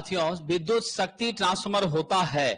साथियों, विद्युत शक्ति ट्रांसफार्मर होता है।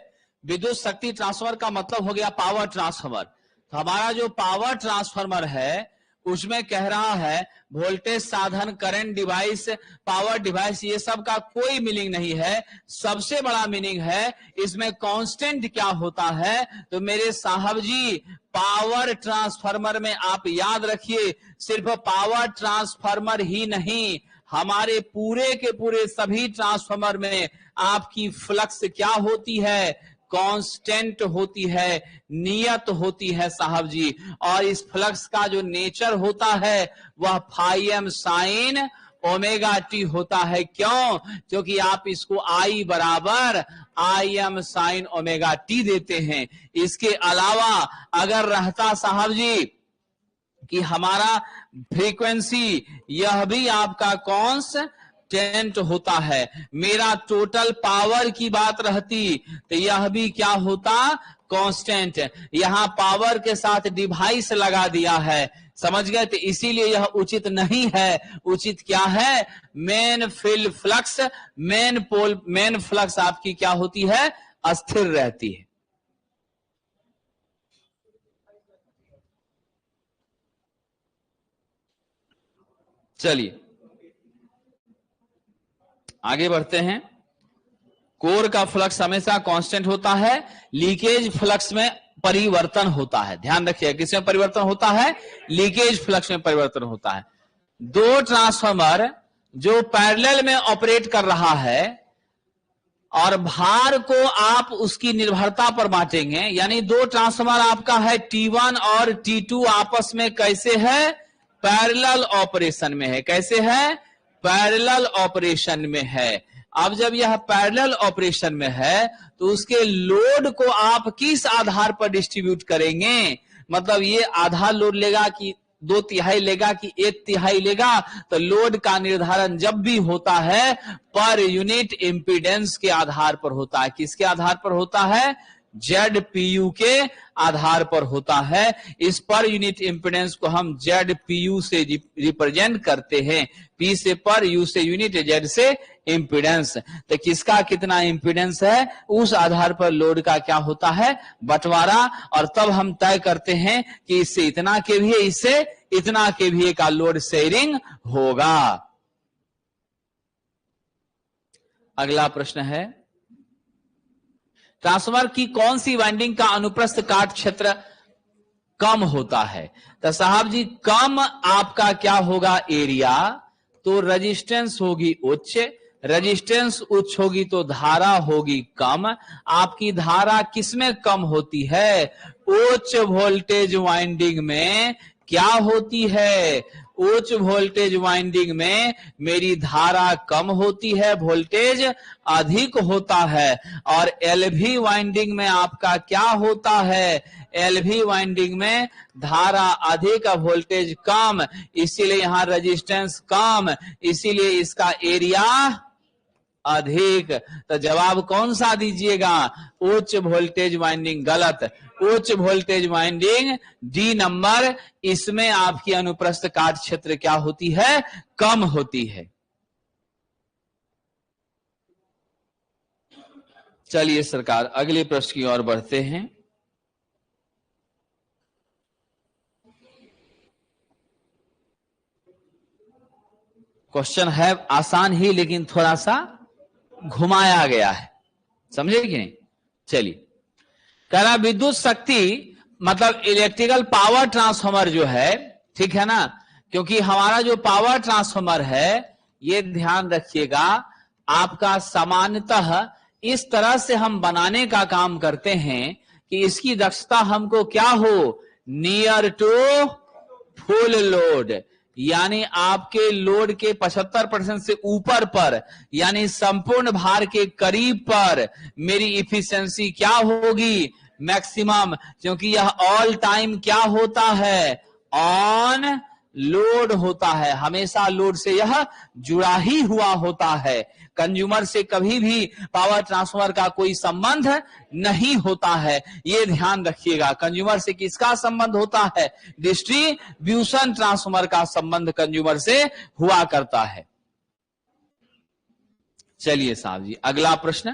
विद्युत शक्ति ट्रांसफार्मर का मतलब हो गया पावर ट्रांसफार्मर। तो हमारा जो पावर ट्रांसफार्मर है उसमें कह रहा है वोल्टेज साधन, करंट डिवाइस, पावर डिवाइस, ये सब का कोई मीनिंग नहीं है। सबसे बड़ा मीनिंग है इसमें कांस्टेंट क्या होता है। तो मेरे साहब जी, पावर ट्रांसफार्मर में आप याद रखिए, सिर्फ पावर ट्रांसफार्मर ही नहीं, हमारे पूरे के पूरे सभी ट्रांसफार्मर में आपकी फ्लक्स क्या होती है, कांस्टेंट होती है, नियत होती है साहब जी। और इस फ्लक्स का जो नेचर होता है वह phi M sine omega T होता है। क्यों? क्योंकि आप इसको आई बराबर I M sine omega T देते हैं। इसके अलावा अगर रहता साहब जी कि हमारा फ्रीक्वेंसी, यह भी आपका कांस्टेंट होता है। मेरा टोटल पावर की बात रहती तो यह भी क्या होता, कांस्टेंट। यहां पावर के साथ डिवाइस लगा दिया है, समझ गए? तो इसीलिए यह उचित नहीं है। उचित क्या है, main field flux, main flux आपकी क्या होती है, अस्थिर रहती है। चलिए आगे बढ़ते हैं। कोर का फ्लक्स हमेशा कांस्टेंट होता है, लीकेज फ्लक्स में परिवर्तन होता है। ध्यान रखिए, किसमें परिवर्तन होता है, लीकेज फ्लक्स में परिवर्तन होता है। दो ट्रांसफार्मर जो पैरेलल में ऑपरेट कर रहा है और भार को आप उसकी निर्भरता पर बांटेंगे, यानी दो ट्रांसफार्मर आपका है T1 और T2 आपस में कैसे है, पैरेलल ऑपरेशन में है। कैसे है, पैरेलल ऑपरेशन में है। अब जब यह पैरेलल ऑपरेशन में है तो उसके लोड को आप किस आधार पर डिस्ट्रीब्यूट करेंगे, मतलब ये आधा लोड लेगा कि 2/3 लेगा कि 1/3 लेगा। तो लोड का निर्धारण जब भी होता है पर यूनिट इंपीडेंस के आधार पर होता है। किसके आधार पर होता है, ZPU के आधार पर होता है। इस पर यूनिट इंपीडेंस को हम ZPU से रिप्रेजेंट करते हैं। P से पर, U से यूनिट, Z से इंपीडेंस। तो किसका कितना इंपीडेंस है उस आधार पर लोड का क्या होता है, बंटवारा। और तब हम तय करते हैं कि इससे इतना केवीए, इससे इतना केवीए का लोड शेयरिंग होगा। अगला प्रश्न है, ट्रांसफार्मर की कौन सी वाइंडिंग का अनुप्रस्थ काट क्षेत्र कम होता है। तो साहब जी, कम आपका क्या होगा, एरिया, तो रेजिस्टेंस होगी उच्च, रेजिस्टेंस उच्च होगी तो धारा होगी कम। आपकी धारा किसमें कम होती है, उच्च वोल्टेज वाइंडिंग में क्या होती है, उच्च वोल्टेज वाइंडिंग में मेरी धारा कम होती है, वोल्टेज अधिक होता है। और एलवी वाइंडिंग में आपका क्या होता है, एलवी वाइंडिंग में धारा अधिक, वोल्टेज कम, इसीलिए यहां रेजिस्टेंस कम, इसीलिए इसका एरिया अधिक। तो जवाब कौन सा दीजिएगा, उच्च वोल्टेज वाइंडिंग। गलत, उच्च वोल्टेज वाइंडिंग डी नंबर, इसमें आपकी अनुप्रस्थ काट क्षेत्र क्या होती है, कम होती है। चलिए सरकार अगले प्रश्न की ओर बढ़ते हैं। क्वेश्चन है आसान ही लेकिन थोड़ा सा घुमाया गया है, समझे कि नहीं। चलिए, कह रहा विद्युत शक्ति मतलब इलेक्ट्रिकल पावर ट्रांसफार्मर जो है, ठीक है ना, क्योंकि हमारा जो पावर ट्रांसफार्मर है ये ध्यान रखिएगा आपका सामान्यतः इस तरह से हम बनाने का काम करते हैं कि इसकी दक्षता हमको क्या हो, नियर टू फुल लोड, यानी आपके लोड के 75% से ऊपर पर, यानी संपूर्ण भार के करीब पर मेरी इफिशिएंसी क्या होगी, मैक्सिमम। क्योंकि यह ऑल टाइम क्या होता है, ऑन लोड होता है, हमेशा लोड से यह जुड़ा ही हुआ होता है। कंज्यूमर से कभी भी पावर ट्रांसफार्मर का कोई संबंध नहीं होता है, ये ध्यान रखिएगा। कंज्यूमर से किसका संबंध होता है, डिस्ट्रीब्यूशन ट्रांसफार्मर का संबंध कंज्यूमर से हुआ करता है। चलिए साहब जी, अगला प्रश्न।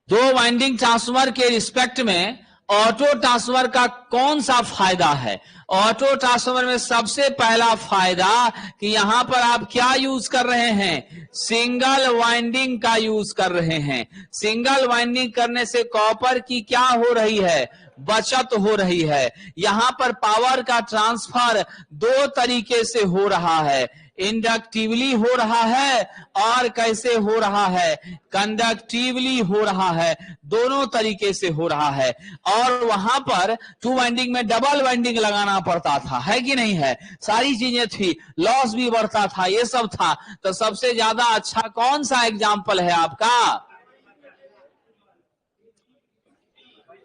दो वाइंडिंग ट्रांसफार्मर के रिस्पेक्ट में ऑटो ट्रांसफार्मर का कौन सा फायदा है? ऑटो ट्रांसफार्मर में सबसे पहला फायदा कि यहां पर आप क्या यूज कर रहे हैं? सिंगल वाइंडिंग का यूज कर रहे हैं। सिंगल वाइंडिंग करने से कॉपर की क्या हो रही है? बचत हो रही है। यहां पर पावर का ट्रांसफर दो तरीके से हो रहा है, इंडक्टिवली हो रहा है और कैसे हो रहा है? कंडक्टिवली हो रहा है। दोनों तरीके से हो रहा है। और वहां पर टू वाइंडिंग में डबल वाइंडिंग लगाना पड़ता था, है कि नहीं है? सारी चीजें थी, लॉस भी बढ़ता था, ये सब था। तो सबसे ज्यादा अच्छा कौन सा एग्जाम्पल है आपका?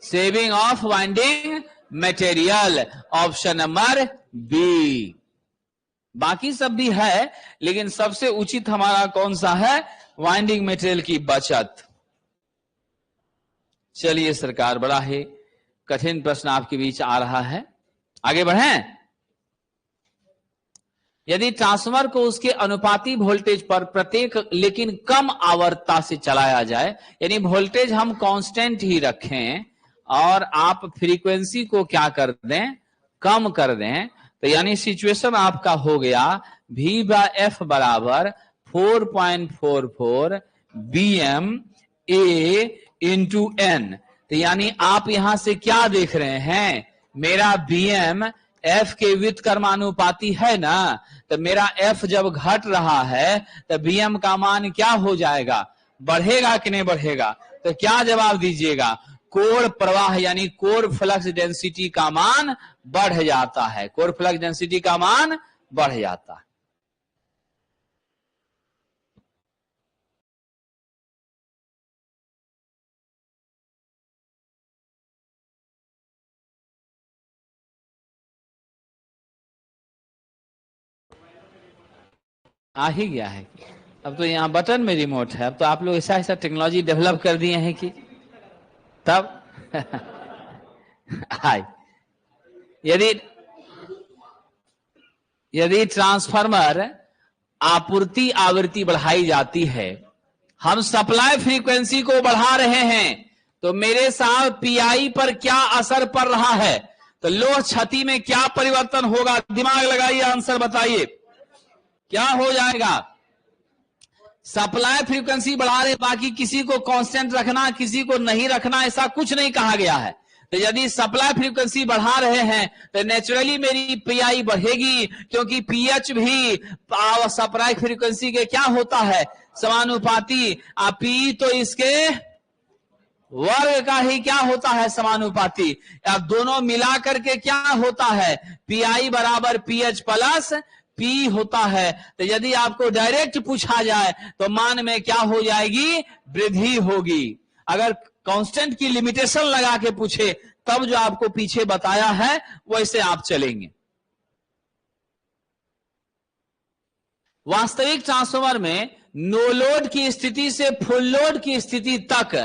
Saving of winding material, option number B. बाकी सब भी है, लेकिन सबसे उचित हमारा कौन सा है? वाइंडिंग मटेरियल की बचत। चलिए सरकार, बड़ा ही कठिन प्रश्न आपके बीच आ रहा है, आगे बढ़ें। यदि ट्रांसफार्मर को उसके अनुपाती वोल्टेज पर प्रत्येक लेकिन कम आवर्तता से चलाया जाए, यानी वोल्टेज हम कांस्टेंट ही रखें और आप फ्रीक्वेंसी को क्या कर दें? कम कर दें, तो यानी सिचुएशन आपका हो गया V/F बराबर 4.44 BM A इंटू N। तो यानी आप यहां से क्या देख रहे हैं? मेरा BM F के व्युत्क्रमानुपाती है ना, तो मेरा F जब घट रहा है तो BM का मान क्या हो जाएगा? बढ़ेगा कि नहीं बढ़ेगा? तो क्या जवाब दीजिएगा? कोर प्रवाह यानी कोर फ्लक्स डेंसिटी का मान बढ़ जाता है। कोर फ्लक्स डेंसिटी का मान बढ़ जाता है। आ ही गया है। अब तो यहाँ बटन में रिमोट है। अब तो आप लोग ऐसा ऐसा टेक्नोलॉजी डेवलप कर दिए हैं कि तब यदि ट्रांसफार्मर आपूर्ति आवृत्ति बढ़ाई जाती है, हम सप्लाई फ्रीक्वेंसी को बढ़ा रहे हैं, तो मेरे साथ पीआई पर क्या असर पड़ रहा है? तो लोह क्षति में क्या परिवर्तन होगा? दिमाग लगाइए, आंसर बताइए, क्या हो जाएगा? सप्लाई फ्रीक्वेंसी बढ़ा रहे, बाकी किसी को कांस्टेंट रखना, किसी को नहीं रखना, ऐसा कुछ नहीं कहा गया है। तो यदि सप्लाई फ्रीक्वेंसी बढ़ा रहे हैं तो नेचुरली मेरी पीआई बढ़ेगी, क्योंकि पीएच भी सप्लाई फ्रीक्वेंसी के क्या होता है? समानुपाती। पी तो इसके वर्ग का ही क्या होता है? समानुपाती। अब दोनों मिलाकर के क्या होता है? पीआई बराबर पीएच प्लस पी होता है। तो यदि आपको डायरेक्ट पूछा जाए तो मान में क्या हो जाएगी? वृद्धि होगी। अगर कांस्टेंट की लिमिटेशन लगा के पूछे तब जो आपको पीछे बताया है वैसे आप चलेंगे। वास्तविक ट्रांसफार्मर में नो लोड की स्थिति से फुल लोड की स्थिति तक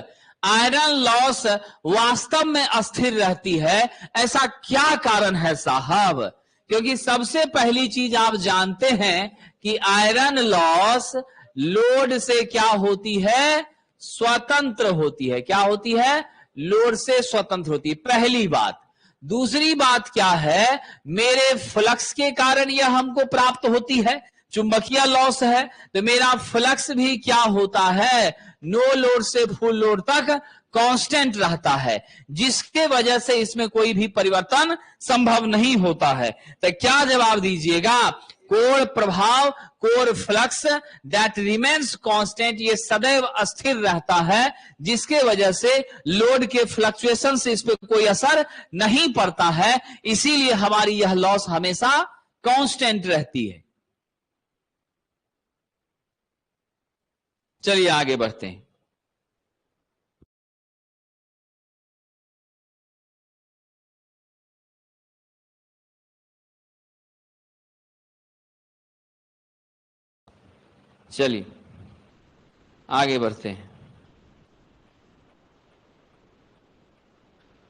आयरन लॉस वास्तव में अस्थिर रहती है। ऐसा क्या कारण है साहब? क्योंकि सबसे पहली चीज आप जानते हैं कि आयरन लॉस लोड से क्या होती है? स्वतंत्र होती है। क्या होती है? लोड से स्वतंत्र होती है, पहली बात। दूसरी बात क्या है? मेरे फ्लक्स के कारण यह हमको प्राप्त होती है। चुंबकीय लॉस है तो मेरा फ्लक्स भी क्या होता है? नो लोड से फुल लोड तक कांस्टेंट रहता है, जिसके वजह से इसमें कोई भी परिवर्तन संभव नहीं होता है। तो क्या जवाब दीजिएगा? कोर प्रभाव, core flux that remains constant, ये सदैव अस्थिर रहता है, जिसके वजह से लोड के फ्लक्चुएशन से इस पर कोई असर नहीं पड़ता है। इसीलिए हमारी यह लॉस हमेशा कांस्टेंट रहती है। चलिए आगे बढ़ते हैं। चलिए आगे बढ़ते हैं।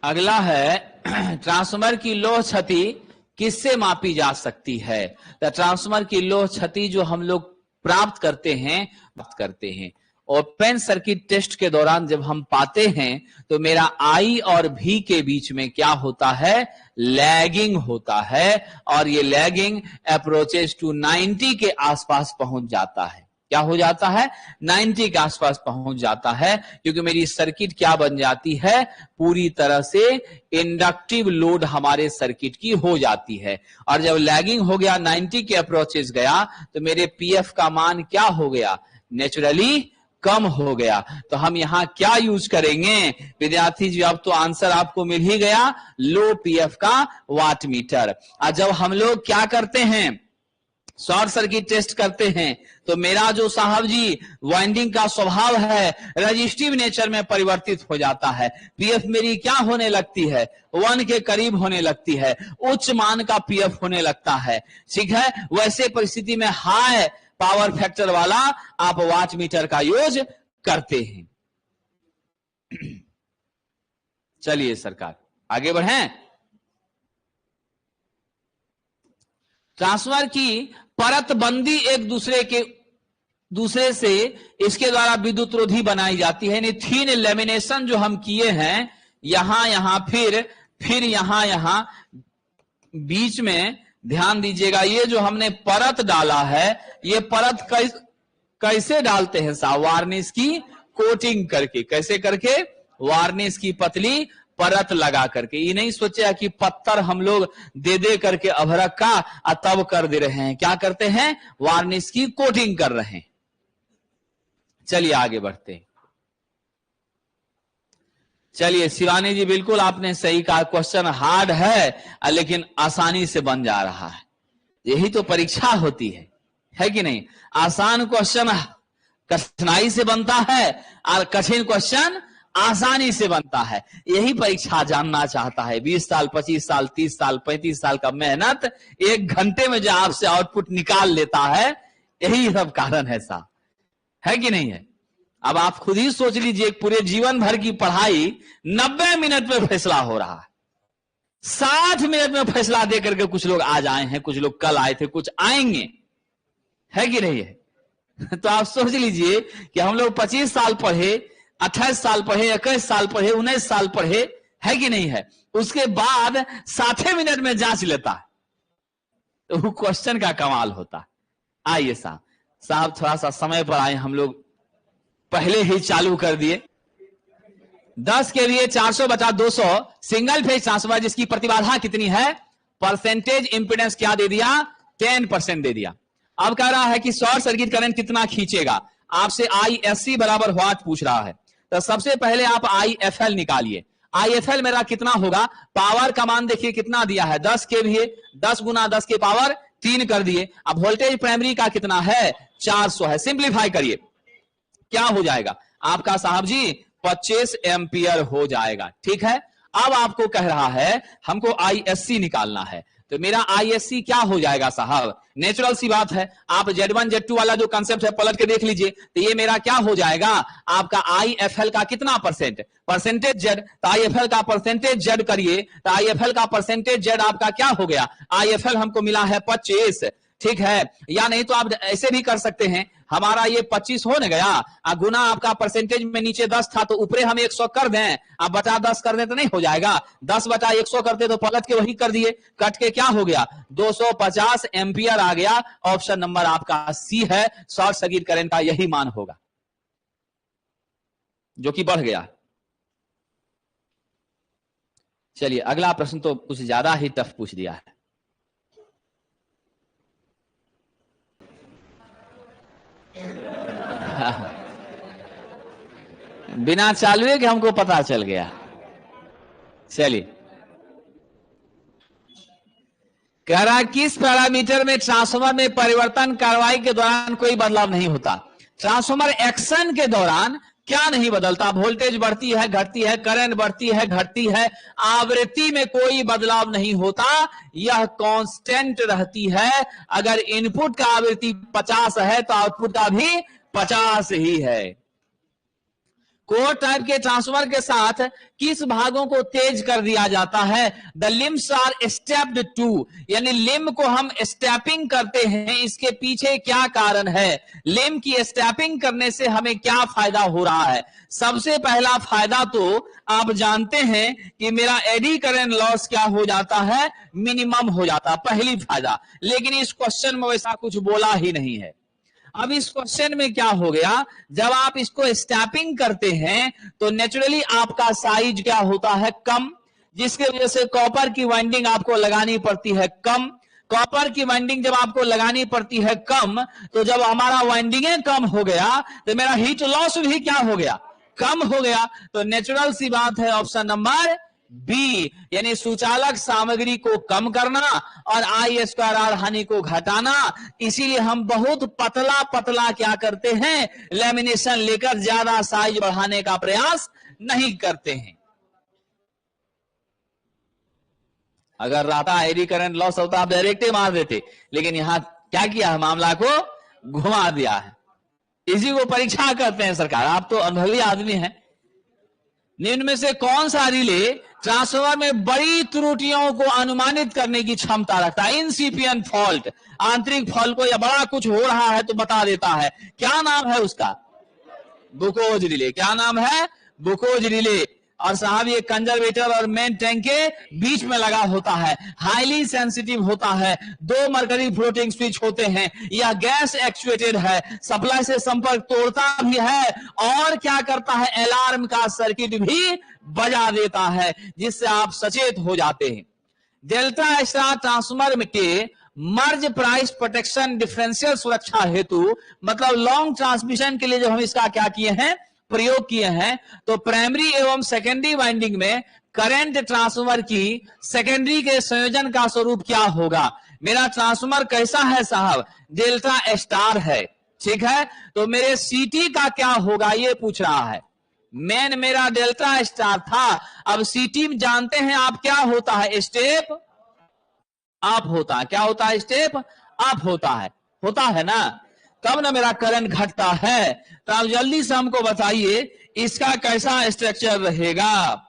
अगला है ट्रांसफार्मर की लोह क्षति किससे मापी जा सकती है? तो ट्रांसफार्मर की लोह क्षति जो हम लोग प्राप्त करते हैं। ओपन सर्किट टेस्ट के दौरान जब हम पाते हैं तो मेरा I और V के बीच में क्या होता है, लैगिंग होता है, और ये लैगिंग अप्रोचेस टू 90 के आसपास पहुंच जाता है। क्या हो जाता है, 90 के आसपास पहुंच जाता है, क्योंकि मेरी सर्किट क्या बन जाती है, पूरी तरह से इंडक्टिव लोड हमारे सर्किट की हो जाती है। और जब लैगिंग हो गया, 90 के अप्रोचेस गया, तो मेरे पीएफ का मान क्या हो गया, नेचुरली कम हो गया। तो हम यहां क्या यूज करेंगे विद्यार्थी जी, अब तो आंसर आपको मिल ही गया, लो पीएफ का वाट मीटर। और जब हम लोग क्या करते हैं, शॉर्ट सर्किट टेस्ट करते हैं, तो मेरा जो साहब जी वाइंडिंग का स्वभाव है रजिस्टिव नेचर में परिवर्तित हो जाता है। पीएफ मेरी क्या होने लगती है, 1 के करीब होने लगती है, उच्च मान का पीएफ होने लगता है। ठीक है, वैसे परिस्थिति में हाई पावर फैक्टर वाला आप वाट मीटर का यूज करते हैं। चलिए सरकार आगे बढ़ें। ट्रांसफार्मर की परतबंदी एक दूसरे से इसके द्वारा विद्युत रोधी बनाई जाती है। यानी थीन लेमिनेशन जो हम किए हैं, यहां फिर यहां बीच में ध्यान दीजिएगा, ये जो हमने परत डाला है, ये परत कैसे डालते हैं साहब, वार्निश की कोटिंग करके। कैसे करके, वार्निश की पतली परत लगा करके। ये नहीं सोचा कि पत्थर हम लोग दे करके अभरक का तब कर दे रहे हैं। क्या करते हैं, वार्निश की कोटिंग कर रहे हैं। चलिए आगे बढ़ते हैं। चलिए शिवानी जी, बिल्कुल आपने सही कहा, क्वेश्चन हार्ड है लेकिन आसानी से बन जा रहा है। यही तो परीक्षा होती है कि नहीं। आसान क्वेश्चन कठिनाई से बनता है और कठिन क्वेश्चन आसानी से बनता है। यही परीक्षा जानना चाहता है। 20 साल 25 साल 30 साल 35 साल का मेहनत 1 घंटे में जो आपसे आउटपुट निकाल लेता है, यही सब कारण है साहब, है कि नहीं है। अब आप खुद ही सोच लीजिए, पूरे जीवन भर की पढ़ाई 90 मिनट में फैसला हो रहा है। 60 मिनट में फैसला दे करके कुछ लोग आज आए हैं, कुछ लोग कल आए थे, कुछ आएंगे, है कि नहीं है। तो आप सोच लीजिए कि हम लोग 25 साल पढ़े, 28 साल पढ़े, 21 साल पढ़े, 19 साल पढ़े, है कि नहीं है। उसके बाद 60 मिनट में जांच लेता है, तो वो क्वेश्चन का कमाल होता है। आइए साहब थोड़ा सा समय पर आए, हम लोग पहले ही चालू कर दिए। 10 के लिए 400/200 सिंगल फेज ट्रांसफार्मर जिसकी प्रतिबाधा कितनी है, परसेंटेज इंपीडेंस क्या दे दिया, 10% दे दिया। अब कह रहा है कि शॉर्ट सर्किट करंट कितना खींचेगा, आपसे ISC बराबर व्हाट पूछ रहा है। तो सबसे पहले आप IFL निकालिए। IFL मेरा कितना होगा, पावर का मान देखिए कितना दिया है, 10 kVA, 10 × 10 के पावर 3 कर दिए। अब वोल्टेज प्राइमरी का कितना है, 400 है। सिंप्लीफाई करिए, क्या हो जाएगा आपका साहब जी, 25 एम्पियर हो जाएगा। ठीक है, अब आपको कह रहा है हमको ISC निकालना है, तो मेरा ISC क्या हो जाएगा साहब, नेचुरल सी बात है, आप Z1 Z2 वाला जो कंसेप्ट है पलट के देख लीजिए। तो ये मेरा क्या हो जाएगा, आपका IFL का कितना परसेंटेज Z, तो IFL का परसेंटेज Z करिए, तो IFL का परसेंटेज Z आपका क्या हो गया, IFL हमको मिला है 25। ठीक है, या नहीं तो आप ऐसे भी कर सकते हैं, हमारा ये 25 हो न गया, गुना आपका परसेंटेज में नीचे 10 था, तो ऊपरे हम 100 कर दें, आप बटा 10 कर दें तो नहीं हो जाएगा, 10/100 करते तो पलट के वही कर दिए, कट के क्या हो गया, 250 एम्पियर आ गया। ऑप्शन नंबर आपका सी है, शॉर्ट सर्किट करंट का यही मान होगा, जो कि बढ़ गया। चलिए अगला प्रश्न तो कुछ ज्यादा ही टफ पूछ दिया है। बिना चालू के हमको पता चल गया। चलिए, कह रहा किस पैरामीटर में ट्रांसफार्मर में परिवर्तन कार्रवाई के दौरान कोई बदलाव नहीं होता। ट्रांसफार्मर एक्शन के दौरान क्या नहीं बदलता, वोल्टेज बढ़ती है घटती है, करंट बढ़ती है घटती है, आवृत्ति में कोई बदलाव नहीं होता, यह कांस्टेंट रहती है। अगर इनपुट का आवृत्ति 50 है तो आउटपुट का भी 50 ही है। कोर टाइप के ट्रांसफार्मर के साथ किस भागों को तेज कर दिया जाता है? The limbs are stepped to, यानी लिम्ब को हम स्टेपिंग करते हैं, इसके पीछे क्या कारण है? लिम्ब की स्टेपिंग करने से हमें क्या फायदा हो रहा है? सबसे पहला फायदा तो आप जानते हैं कि मेरा एडी करंट लॉस क्या हो जाता है? मिनिमम हो जाता है, पहली फायदा। लेकिन इस क्वेश्चन में वैसा कुछ बोला ही नहीं है। अब इस क्वेश्चन में क्या हो गया, जब आप इसको स्टैपिंग करते हैं तो नेचुरली आपका साइज क्या होता है? कम, जिसके वजह से कॉपर की वाइंडिंग आपको लगानी पड़ती है कम। कॉपर की वाइंडिंग जब आपको लगानी पड़ती है कम, तो जब हमारा वाइंडिंग कम हो गया तो मेरा हीट लॉस भी क्या हो गया? कम हो गया। तो नेचुरल सी बात है ऑप्शन नंबर बी, यानी सुचालक सामग्री को कम करना और आई स्क्वायर आर हानि को घटाना। इसीलिए हम बहुत पतला पतला क्या करते हैं? लेमिनेशन लेकर ज्यादा साइज बढ़ाने का प्रयास नहीं करते हैं। अगर रहता एडी करंट लॉस होता आप डायरेक्ट ही मार देते, लेकिन यहां क्या किया है? मामला को घुमा दिया है। इसी को परीक्षा करते हैं सरकार। आप तो अनुभवी आदमी हैं। निम्न में से कौन सा रिले ट्रांसफार्मर में बड़ी त्रुटियों को अनुमानित करने की क्षमता रखता है? इंसिपिएंट फॉल्ट, आंतरिक फॉल्ट को या बड़ा कुछ हो रहा है तो बता देता है। क्या नाम है उसका? Buchholz relay. क्या नाम है? Buchholz relay. और साहब ये कंजर्वेटर और मेन टैंक के बीच में लगा होता है, हाईली सेंसिटिव होता है, 2 मरकरी फ्लोटिंग स्विच होते हैं, यह गैस एक्चुएटेड है, सप्लाई से संपर्क तोड़ता भी है और क्या करता है? अलार्म का सर्किट भी बजा देता है, जिससे आप सचेत हो जाते हैं। डेल्टा स्टार ट्रांसफार्मर के मर्ज प्राइस प्रोटेक्शन डिफरेंशियल सुरक्षा हेतु, मतलब लॉन्ग ट्रांसमिशन के लिए जो हम इसका क्या किए हैं? प्रयोग किए हैं। तो प्राइमरी एवं सेकेंडरी वाइंडिंग में करंट ट्रांसफार्मर की सेकेंडरी के संयोजन का स्वरूप क्या होगा? मेरा ट्रांसफार्मर कैसा है साहब? डेल्टा स्टार है, ठीक है। तो मेरे सीटी का क्या होगा ये पूछ रहा है। मेन मेरा डेल्टा स्टार था, अब सीटी जानते हैं आप क्या होता है? स्टेप अप होता है। क्या होता है? स्टेप अप होता है ना, तब ना मेरा करंट घटता है। तो आप जल्दी से हमको बताइए इसका कैसा स्ट्रक्चर रहेगा?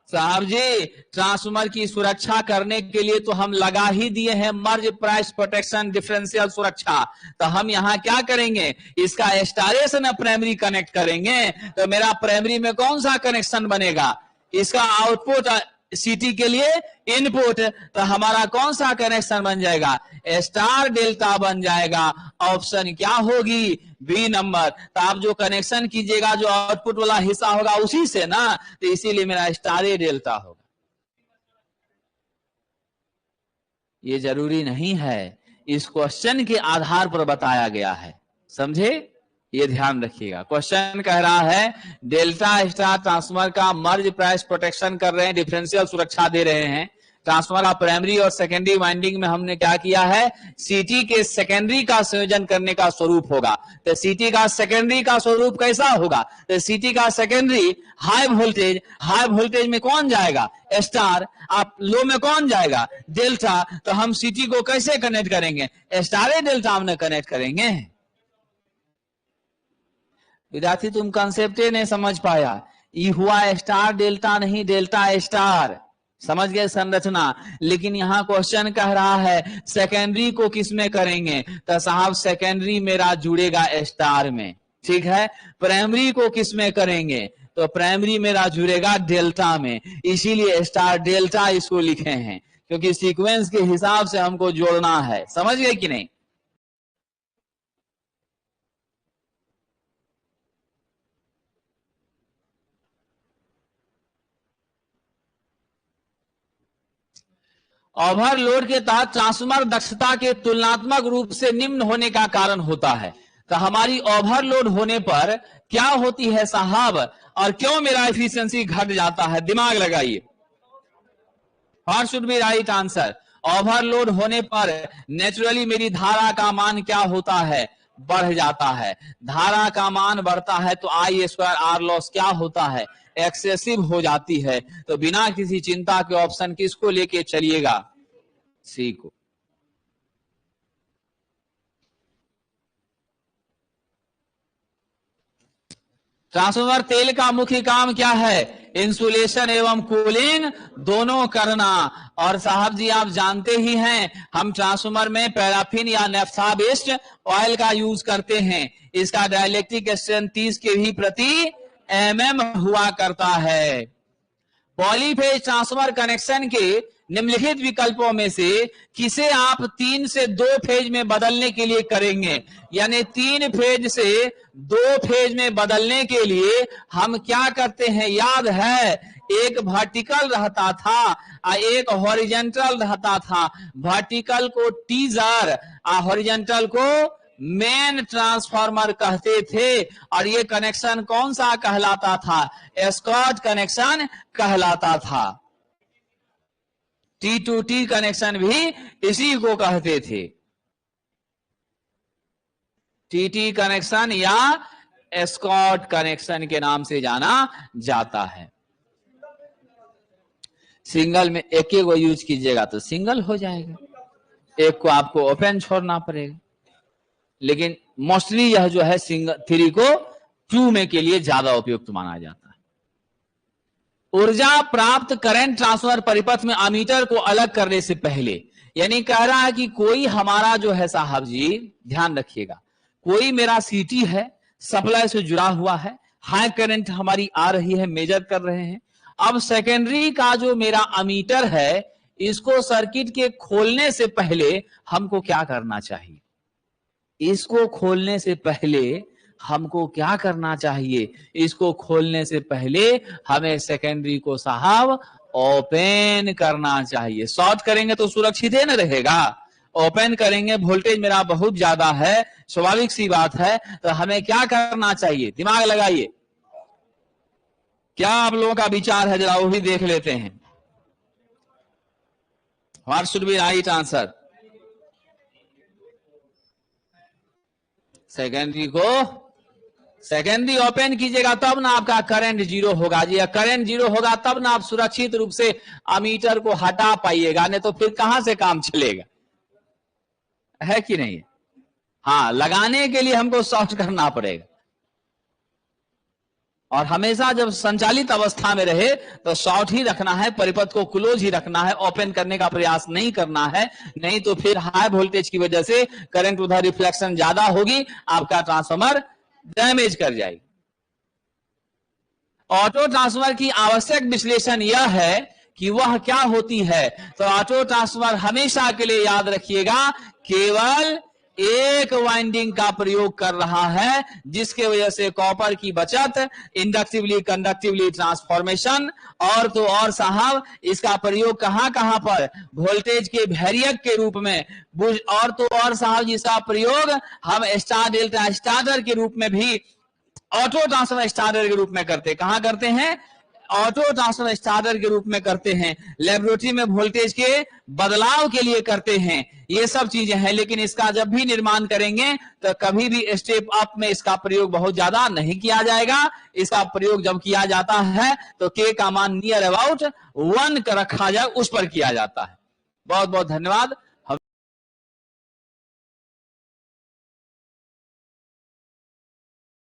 साहब जी ट्रांसफार्मर की सुरक्षा करने के लिए तो हम लगा ही दिए हैं मर्ज प्राइस प्रोटेक्शन डिफरेंशियल सुरक्षा। तो हम यहाँ क्या करेंगे? इसका स्टारे से ना प्राइमरी कनेक्ट करेंगे, तो मेरा प्राइमरी में कौन सा कनेक्शन बनेगा? इसका आउटपुट सीटी के लिए इनपुट, तो हमारा कौन सा कनेक्शन बन जाएगा? स्टार डेल्टा बन जाएगा। ऑप्शन क्या होगी? B number. तो आप जो कनेक्शन कीजिएगा जो आउटपुट वाला हिस्सा होगा उसी से ना, तो इसीलिए मेरा स्टार डेल्टा होगा। ये जरूरी नहीं है, इस क्वेश्चन के आधार पर बताया गया है, समझे? ये ध्यान रखिएगा। क्वेश्चन कह रहा है डेल्टा स्टार ट्रांसफार्मर का मर्ज प्राइस प्रोटेक्शन कर रहे हैं, डिफरेंशियल सुरक्षा दे रहे हैं। ट्रांसफार्मर का प्राइमरी और सेकेंडरी वाइंडिंग में हमने क्या किया है? सीटी के सेकेंडरी का संयोजन करने का स्वरूप होगा। तो सीटी का सेकेंडरी का स्वरूप कैसा होगा? तो सीटी का secondary high voltage, high voltage में कौन जाएगा? स्टार। आप लो में कौन जाएगा? डेल्टा। तो हम सीटी को कैसे कनेक्ट करेंगे? स्टार डेल्टा में कनेक्ट करेंगे। विद्यार्थी तुम कंसेप्ट नहीं समझ पाया। ये हुआ स्टार डेल्टा नहीं, डेल्टा स्टार। समझ गए संरचना? लेकिन यहां क्वेश्चन कह रहा है सेकेंडरी को किस में करेंगे? तो साहब सेकेंडरी मेरा जुड़ेगा स्टार में, ठीक है। प्राइमरी को किस में करेंगे? तो प्राइमरी मेरा जुड़ेगा डेल्टा में। इसीलिए स्टार डेल्टा इसको लिखे हैं, क्योंकि सीक्वेंस के हिसाब से हमको जोड़ना है। समझ गए कि नहीं? ओवरलोड के तहत ट्रांसफार्मर दक्षता के तुलनात्मक रूप से निम्न होने का कारण होता है। तो हमारी ओवरलोड होने पर क्या होती है साहब, और क्यों मेरा एफिशिएंसी घट जाता है? दिमाग लगाइए। What should be right answer? Overload होने पर नेचुरली मेरी धारा का मान क्या होता है? बढ़ जाता है। धारा का मान बढ़ता है तो आई स्क्वायर आर लॉस क्या होता है? एक्सेसिव हो जाती है। तो बिना किसी चिंता के ऑप्शन किसको लेके चलिएगा? सी को। ट्रांसफार्मर तेल का मुख्य काम क्या है? इंसुलेशन एवं कूलिंग दोनों करना। और साहब जी आप जानते ही हैं हम ट्रांसफार्मर में पैराफिन या नेफ्था बेस्ड ऑयल का यूज करते हैं। इसका डाइलेक्ट्रिक स्ट्रेंथ 30 kV प्रति mm हुआ करता है। पॉलीफेज ट्रांसफार्मर कनेक्शन के निम्नलिखित विकल्पों में से किसे आप 3 से 2 फेज में बदलने के लिए करेंगे? यानी 3 फेज से 2 फेज में बदलने के लिए हम क्या करते हैं? याद है एक वर्टिकल रहता था और एक हॉरिजॉन्टल रहता था। वर्टिकल को टीजर और हॉरिजॉन्टल को मेन ट्रांसफार्मर कहते थे। और ये कनेक्शन कौन सा कहलाता था? एस्कॉट कनेक्शन कहलाता था। T2T कनेक्शन भी इसी को कहते थे, TT कनेक्शन या एस्कॉट कनेक्शन के नाम से जाना जाता है। सिंगल में एक एक को यूज कीजिएगा तो सिंगल हो जाएगा, एक को आपको ओपन छोड़ना पड़ेगा। लेकिन मोस्टली यह जो है सिंगल 3 को 2 में के लिए ज्यादा उपयुक्त माना जाता है। ऊर्जा प्राप्त करंट ट्रांसफर परिपथ में अमीटर को अलग करने से पहले, यानी कह रहा है कि कोई हमारा जो है साहब जी ध्यान रखिएगा, कोई मेरा सीटी है सप्लाई से जुड़ा हुआ है, हाई करंट हमारी आ रही है, मेजर कर रहे हैं। अब सेकेंडरी का जो मेरा अमीटर है इसको सर्किट के खोलने से पहले हमको क्या करना चाहिए? इसको खोलने से पहले हमको क्या करना चाहिए? इसको खोलने से पहले हमें सेकेंडरी को साहब ओपन करना चाहिए। शॉर्ट करेंगे तो सुरक्षित है न रहेगा, ओपन करेंगे वोल्टेज मेरा बहुत ज्यादा है, स्वाभाविक सी बात है। तो हमें क्या करना चाहिए? दिमाग लगाइए, क्या आप लोगों का विचार है जरा वो भी देख लेते हैं। What should be right answer? Secondary open कीजिएगा तब ना आपका करंट जीरो होगा जी, करंट जीरो होगा तब ना आप सुरक्षित रूप से अमीटर को हटा पाइएगा, नहीं तो फिर कहां से काम चलेगा, है कि नहीं? हाँ, लगाने के लिए हमको शॉर्ट करना पड़ेगा। और हमेशा जब संचालित अवस्था में रहे तो शॉर्ट ही रखना है, परिपथ को क्लोज ही रखना है, ओपन करने का प्रयास नहीं करना है। नहीं तो फिर हाई वोल्टेज की वजह से करंट उधर रिफ्लेक्शन ज्यादा होगी, आपका ट्रांसफार्मर डैमेज कर जाएगी। ऑटो ट्रांसफार्मर की आवश्यक विश्लेषण यह है कि वह क्या होती है। तो ऑटो ट्रांसफार्मर हमेशा के लिए याद रखिएगा केवल एक वाइंडिंग का प्रयोग कर रहा है, जिसके वजह से कॉपर की बचत, इंडक्टिवली कंडक्टिवली ट्रांसफॉर्मेशन, और तो और साहब इसका प्रयोग कहां कहां पर? वोल्टेज के वेरिएक के रूप में, और तो और साहब इसका प्रयोग हम स्टार डेल्टा स्टार्टर के रूप में भी ऑटो ट्रांसफार्मर स्टार्टर के रूप में करते। कहां करते हैं? ऑटो ट्रांसफार्मर स्टार्टर के रूप में करते हैं। लेबोरेटरी में वोल्टेज के बदलाव के लिए करते हैं। ये सब चीजें हैं, लेकिन इसका जब भी निर्माण करेंगे तो कभी भी स्टेप अप में इसका प्रयोग बहुत ज्यादा नहीं किया जाएगा। इसका प्रयोग जब किया जाता है तो के का मान नियर अबाउट 1 का रखा जाए, उस पर किया जाता है। बहुत बहुत धन्यवाद।